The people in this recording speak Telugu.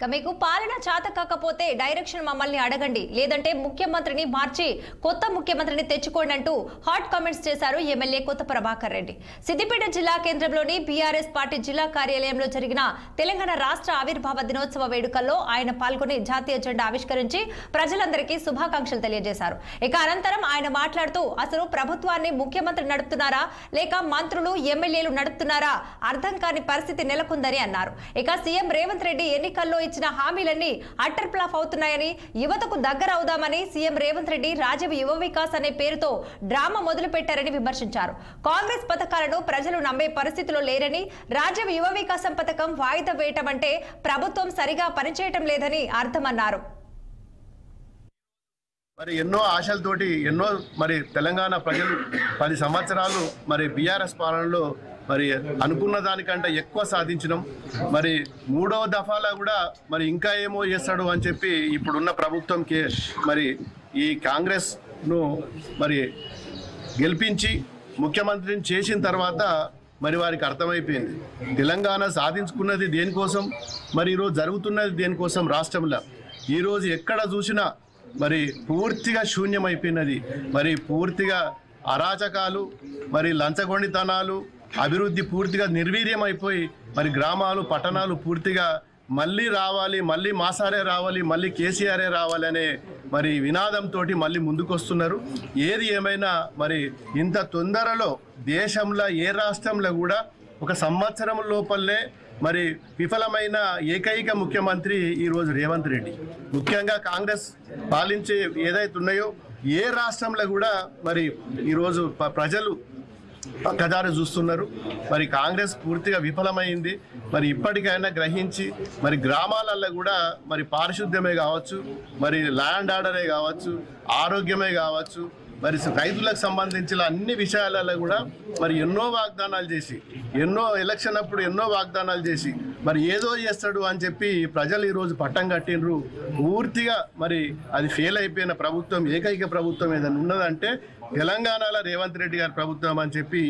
మీకు పాలన చేత కాకపోతే డైరెక్షన్ మమ్మల్ని అడగండి, లేదంటే ముఖ్యమంత్రిని మార్చి కొత్త ముఖ్యమంత్రిని తెచ్చుకోండి అంటూ హాట్ కామెంట్స్ చేశారు ఎమ్మెల్యే కొత్త ప్రభాకర్ రెడ్డి. సిద్దిపేట జిల్లా కేంద్రంలోని బీఆర్ఎస్ పార్టీ జిల్లా కార్యాలయంలో జరిగిన తెలంగాణ రాష్ట్ర ఆవిర్భావ దినోత్సవ వేడుకల్లో ఆయన పాల్గొని జాతీయ జెండా ఆవిష్కరించి ప్రజలందరికీ శుభాకాంక్షలు తెలియజేశారు. ఇక అనంతరం ఆయన మాట్లాడుతూ అసలు ప్రభుత్వాన్ని ముఖ్యమంత్రి నడుపుతున్నారా లేక మంత్రులు ఎమ్మెల్యేలు నడుపుతున్నారా అర్థం కాని పరిస్థితి నెలకొందని అన్నారు. ఇక సీఎం రేవంత్ రెడ్డి ఎన్నికల్లో ఇచ్చిన హామీలన్నీ అట్టర్ ఫ్లాప్ అవుతున్నాయని, యువతకు దగ్గర అవుదామని సీఎం రేవంత్ రెడ్డి రాజీవ్ యువ వికాస్ అనే పేరుతో డ్రామా మొదలు పెట్టారని విమర్శించారు. కాంగ్రెస్ పథకాలను ప్రజలు నమ్మే పరిస్థితిలో లేరని, రాజీవ్ యువ వికాసం పథకం వాయిదా వేయటం అంటే ప్రభుత్వం సరిగా పనిచేయటం లేదని అర్థమన్నారు. మరి ఎన్నో ఆశలతోటి మరి తెలంగాణ ప్రజలు 10 సంవత్సరాలు మరి బీఆర్ఎస్ పాలనలో మరి అనుకున్న దానికంటే ఎక్కువ సాధించడం, మరి 3వ దఫాలో కూడా మరి ఇంకా ఏమో చేస్తాడు అని చెప్పి ఇప్పుడున్న ప్రభుత్వంకి మరి ఈ కాంగ్రెస్ను మరి గెలిపించి ముఖ్యమంత్రిని చేసిన తర్వాత మరి వారికి అర్థమైపోయింది తెలంగాణ సాధించుకున్నది దేనికోసం, మరి ఈరోజు జరుగుతున్నది దేనికోసం. రాష్ట్రంలో ఈరోజు ఎక్కడ చూసినా మరి పూర్తిగా శూన్యమైపోయినది. మరి పూర్తిగా అరాచకాలు, మరి లంచగొండితనాలు, అభివృద్ధి పూర్తిగా నిర్వీర్యం అయిపోయి మరి గ్రామాలు పట్టణాలు పూర్తిగా మళ్ళీ రావాలి, మళ్ళీ మాసారే రావాలి, మళ్ళీ కేసీఆరే రావాలి అనే మరి వినాదంతో మళ్ళీ ముందుకొస్తున్నారు. ఏది ఏమైనా మరి ఇంత తొందరలో దేశంలో ఏ రాష్ట్రంలో కూడా 1 సంవత్సరం లోపలనే మరి విఫలమైన ఏకైక ముఖ్యమంత్రి ఈరోజు రేవంత్ రెడ్డి. ముఖ్యంగా కాంగ్రెస్ పాలించే ఏదైతే ఉన్నాయో ఏ రాష్ట్రంలో కూడా మరి ఈరోజు ప్రజలు పక్కదారి చూస్తున్నారు. మరి కాంగ్రెస్ పూర్తిగా విఫలమైంది. మరి ఇప్పటికైనా గ్రహించి మరి గ్రామాలలో కూడా మరి పారిశుద్ధ్యమే కావచ్చు, మరి ల్యాండ్ ఆర్డరే కావచ్చు, ఆరోగ్యమే కావచ్చు, మరి రైతులకు సంబంధించిన అన్ని విషయాలలో కూడా మరి ఎన్నో వాగ్దానాలు చేసి, ఎలక్షన్ అప్పుడు ఎన్నో వాగ్దానాలు చేసి మరి ఏదో చేస్తాడు అని చెప్పి ప్రజలు ఈరోజు పట్టం కట్టినరు. పూర్తిగా మరి అది ఫెయిల్ అయిపోయిన ప్రభుత్వం, ఏకైక ప్రభుత్వం ఏదైనా ఉన్నదంటే తెలంగాణలో రేవంత్ రెడ్డి గారి ప్రభుత్వం అని చెప్పి